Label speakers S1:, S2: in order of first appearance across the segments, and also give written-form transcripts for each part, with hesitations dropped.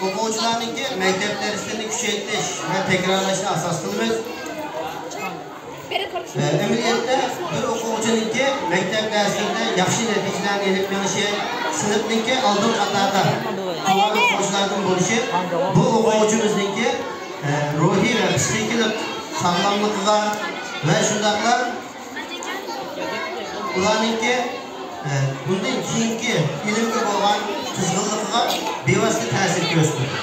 S1: o'quvchilarningki maktab darslarini kuchaytirish va takrorlashni asos qilamiz. Amaliyotda bir o'quvchiningki maktab darslarida yaxshi natijalarni elib kelishi, sinfningki oldin qatorda o'quvchilardan bo'lishi bu o'quvchimizningki ruhiy va psixik sog'lomligiga va shundaqla ularningki bundan keyingi ilmga bo'lgan qizg'inligiga bevosita ta'sir ko'rsatadi.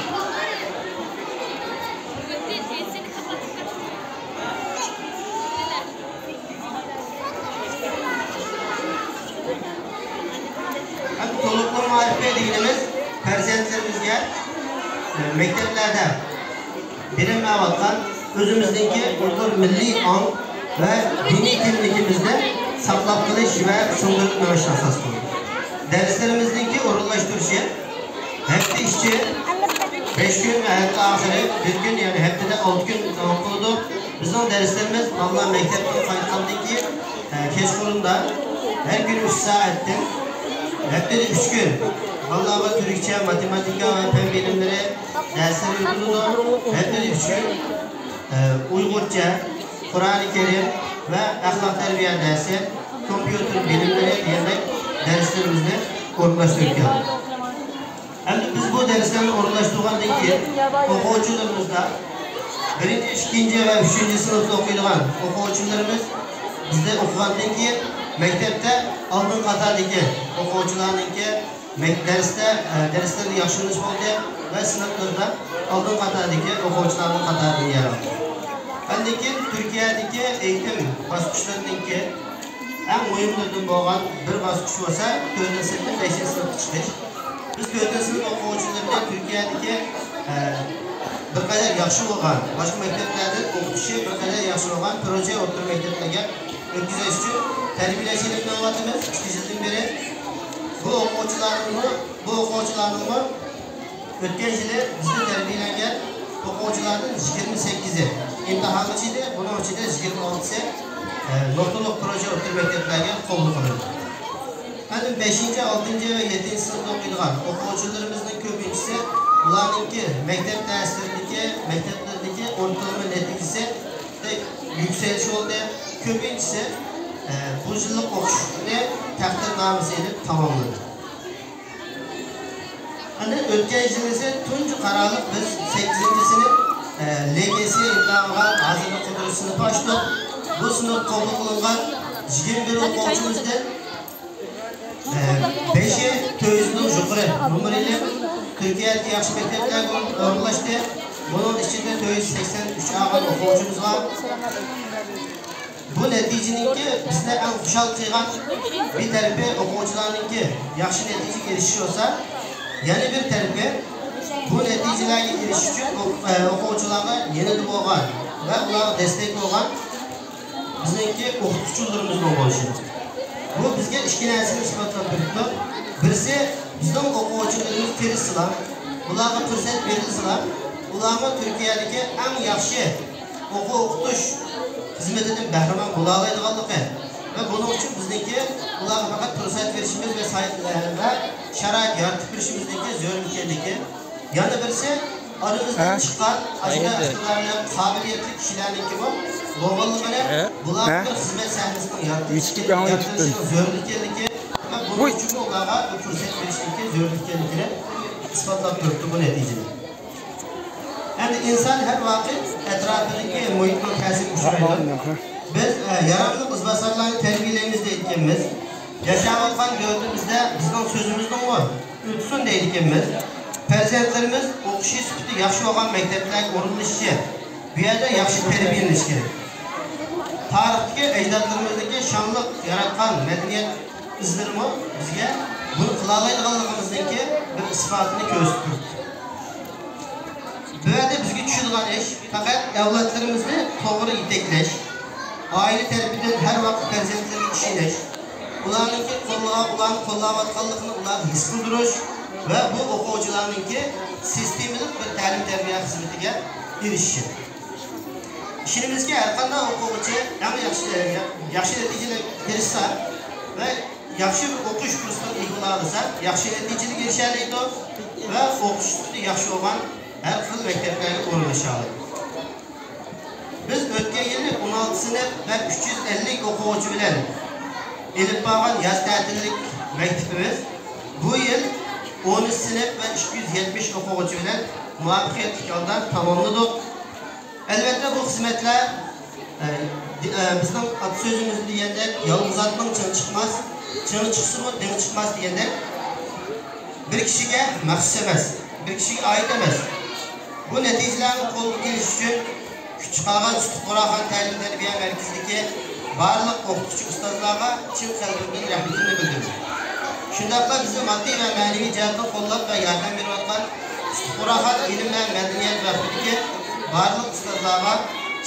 S1: To'liqli ma'rifat deganimiz farzandlarimizga maktablarda berilmayotgan o'zimizningki ulug' milliy ong va diniy kimligimizni saqlab qolish va so'ndirib qo'yishni asos qiladi. Darslarimizningki o'rinlashtirishi hafta ichi 5 kun va hafta oxiri 1 kun, ya'ni haftada 6 kun davom qiladi. Bizning darslarimiz bolalar maktabdan qaytgandan keyin kechqurunda har kun 3 soatdan haftada 3 kun bolalarga turkcha, matematika va fen bilimlari darslar o'tiladi. Haftada 3 kun Uyg'urcha, Qur'oni Karim ve ahlak terbiye dersi, kompüter bilimleri diyerek derslerimizi orunlaştırırken. Hem de biz bu derslerini orunlaştırırken ki okuyucularımızda 1. 2. ve 3. sınıfta okuyulan okuyucularımız bizde okugandan keyin mektepte aldın qatardagi o'quvchilarningki derslarni yaxshilash bo'ldi va sinflarda aldın qatardagi o'quvchilarning qatorini yaratdi. Bendeki Türkiye'deki eğitim basqıçlarındaki en mühimlerden bo'lgan bir basqıç olsa 4. sınıfdan 5. sınıfga chiqish. Biz 4. sınıf o'quvchilarida Türkiye'deki bir qadar yaxshi bo'lgan, boshqa maktablarda o'qitishi bir qadar yaxshi bo'lgan proje o'rta maktablarga o'tkazish uchun tarbiyalashni qilyapmiz. 2 yildan beri bu o'quvchilarning o'tgan yili bizda tarbiyalangan o'quvchilarning 28'i imtihonga chiqdi. Buning ichida 26'si noktalık proje o'rta maktablarga qabul qilindi. Hadi 5, 6 ve 7 sınıfda o'qiydigan o'quvchilarimizning ko'pinchisi ularningki maktab maktablardagi o'rtalama natijasi yükseliş oldu. Ko'pinchisi bu yillik o'qishni taqdirnomasi edib tamomladi. Ana o'tgan yil esa tunji qarorliq biz 8-sini LGS imtihoniga hazırlık qilish sınıfı açtık. Bu sınıf qabul qilingan 21 o'quvchimizdan 5'i tövizning yuqori numeriyle Türkiye'deki yaxshi maktablarga o'rinlashdi. Bunun içinde 83 ağır o'quvchimiz var. Bu neticeninki bizde en xushal qilgan bir tarafi o'quvchilarningki yaxshi netijaga erishish olsa, yana bir tarafi bu neticelerge erishish uchun o'quvchilarga yanada bo'lgan va ularga destek bo'lgan bizningki o'qituvchilarimiz bo'lishi. Bu bizga ikki narsani isbotlab turibdi. Birisi bizning o'quvchilarimiz tirishsalar, ularga fursat berilsalar, ularga Türkiye'deki en yaxshi o'qitish xizmetinden bahramand bo'la oladiganligi ve bunun için bizdeki ularga faqat fursat verishimiz ve sharoit yaratib berishimizdagi zo'rlikligi. Yana birisi aramızdan chiqqan ashula iqtidorli, qobiliyatli kishilarniki bu bo'lganligini bularning xizmat sahnasini yaratishning zo'rlikligi ve bunun için ularga fursat verishning zo'rligini isbotlab turibdi bu natijada. Yani insan her vakit etrafındaki muhitman ta'sirga uchraydi. Biz yaramlı izbosarlarni tarbiyalaymizda aytganmiz. Yashayotgan davrımizda bizning so'zimizning bor. O'tsin deydiganmiz. Farzandlarimiz o'qishi sifati yaxshi bo'lgan maktablarga o'rinlashishi, bu yerda yaxshi tarbiyalanish kerak. Tarixdagi ajdodlarimizdagi shonliq yaratgan madaniyat izlarimi bizga buni qila oladiganligimizningki bir isbotini ko'rsatib turibdi. Bu yerda bizga tushadigan ish faqat avlodlarimizni to'g'ri yetaklash, oila tarafidan har vaqt farzandlarga ishlash, ularningki ularni qo'llayotganligini ular his qildirish va bu o'quvchilarningki sistemalik bir ta'lim tarbiya xizmatiga erishish. İşimizga har qanday o'quvchi yaxshi natijalarga erishsa va yaxshi o'qish kursini egallab olsa, yaxshi natijalarga erishadi. ve o'qitishda yaxshi bo'lgan har xil maktablarga o'rinlashadi. Biz o'tgan yili 16 sinf ve 350 o'quvchi bilan elib borgan yoz ta'tillik maktabimiz bu yil 10 sinf ve 270 o'quvchi bilan muvaffaqiyatli holda tamomladik. Albatta bu xizmatlar bizning sözümüz degandek yolg'iz otning chini chiqmas, chini chiqsa ding chiqmas degandek bir kishiga maxsus emas, bir kishiga oid emas. Bu natijalarni qo'lga kelish uchun Küçükağan Sütqoraxon ta'lim tarbiya markazidagi barliq o'qituvchi ustozlarga chin qalbimdan rahmatimni bildiraman. Shundaqla bizni moddiy va ma'naviy jihatdan qo'llab va yordam berayotgan Sütqoraxon ilm va madaniyat vaqtidagi barliq ustozlarga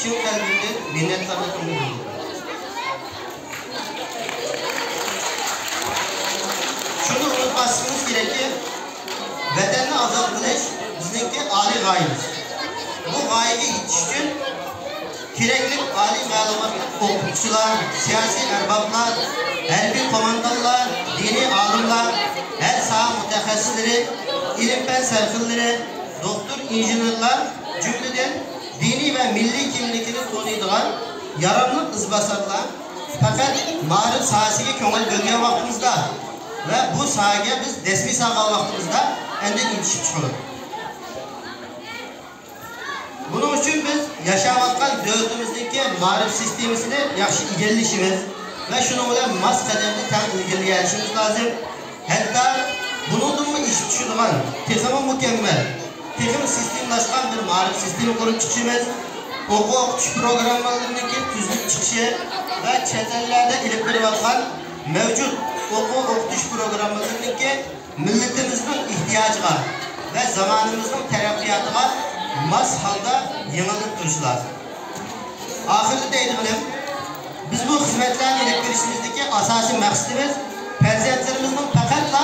S1: chin qalbimdan minnatdorligimni bildiraman. Shuni unutmasligimiz kerakki, vatanni ozod qilish bizningki oliy g'oyamiz. Bu g'oyaga yetish uchun kerakli oliy ma'lumotli o'qituvchilar, siyosiy arboblar, harbiy qo'mondonlar, diniy olimlar, her soha mutaxassislari, ilm-fan sarxillari, doktor, injenerlar jumladan diniy va milliy kimligini to'laydigan yaramli izbosarlar faqat ma'rif sohasiga ko'ngil bo'lgan vaqtimizda va bu sohaga biz rasmiy soha vaqtimizda endi yetishib chiqamiz. Bunun için biz yaşayotgan davlatimizdagi ma'rif sistemasini yaxshi egallashimiz va shuni bilan mos qadamda tan ilgilashimiz lozim. Hatto bundan ish tushadigan, texnik mukammal, texnik sistemlashgan bir ma'rif sistemi qurib chiqishimiz, o'qitish programmalarining tuzilib chiqishi va chet ellarda ilib berayotgan mavjud o'qitish programmalarining millatimizning ehtiyojiga va zamonimizning taraqqiyotiga mas halda yanılip duruş lazım. Ahirde deydiğim, biz bu hizmetlerini elip verişimizdeki asasi məqsədimiz farzandlarimizning faqatla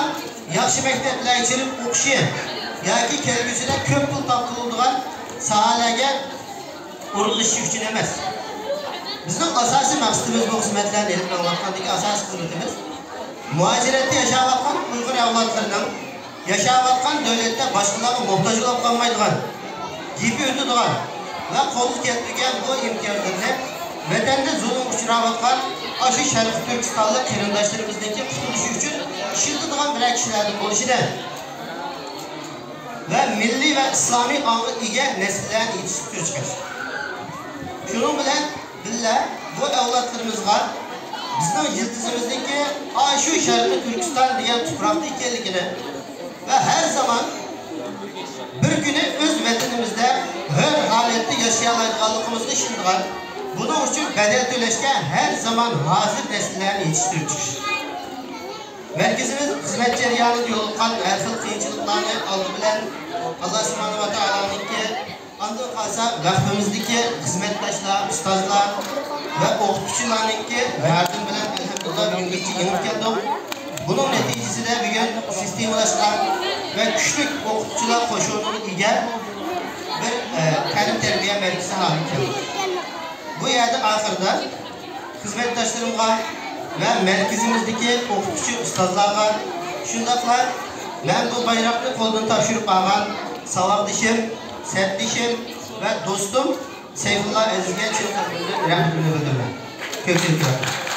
S1: yaxshi maktablar içilib o'qishi yoki kelgusida ko'p pul topiladigan sohalarga o'rinlashish uchun emas. Bizning asosiy maqsadimiz bu xizmatlarni elib borayotgandagi asosiy xizmatimiz muajiratda yashayotgan Uyg'ur avlodlarining yashayotgan davlatda boshqalarga muhtoj bo'lib qolmaydigan gibi ödüdüğün ve kolluk ettiğin bu imkanlarını vatanda zulüm uçurayotgan aşı Şarkı Türkistanlı qarindoshlarimizdagi qutulushi uchun ishiladigan bir kishilarning bo'lishida ve milliy ve islomiy ong'i ega nesillarni yetishtirib chiqish. Shuning bilan birga bu avlodlarimizga bizning yiltizimizdagi shu Sharqi Turkiston degan tuproqda ekanligini ve her zaman bir günü öz vatanimizda her holatda yaşayalayotganligimizni ishongan, buning uchun badal to'lashga her zaman hozir nesillarni yetishtirib chiqish. Merkezimiz xizmat jarayonida yo'liqqan har xil qiyinchiliklarni oldi bilan Alloh subhanahu va taoloninki andan qolsa vaqtimizdagi xizmatdoshlar, ustozlar va o'qituvchilarninki yardım bilan alhamdulillah bugungacha yetib keldik. Bunun neticesinde bugün sistemlaşkan ve güçlü okutçular koşulunu ega bir ta'lim terbiye merkezi haline geldi. Bu yerde ahırda hizmetdaşlarımga ve merkezimizdeki okutçu ustazlarga şundaklar ben bu bayraklı koldan topshirib algan savaqdishim, sertdishim ve dostum Seyfullah Azizga chin qalbimdan rahmatimni bildiraman. Ko'p rahmat.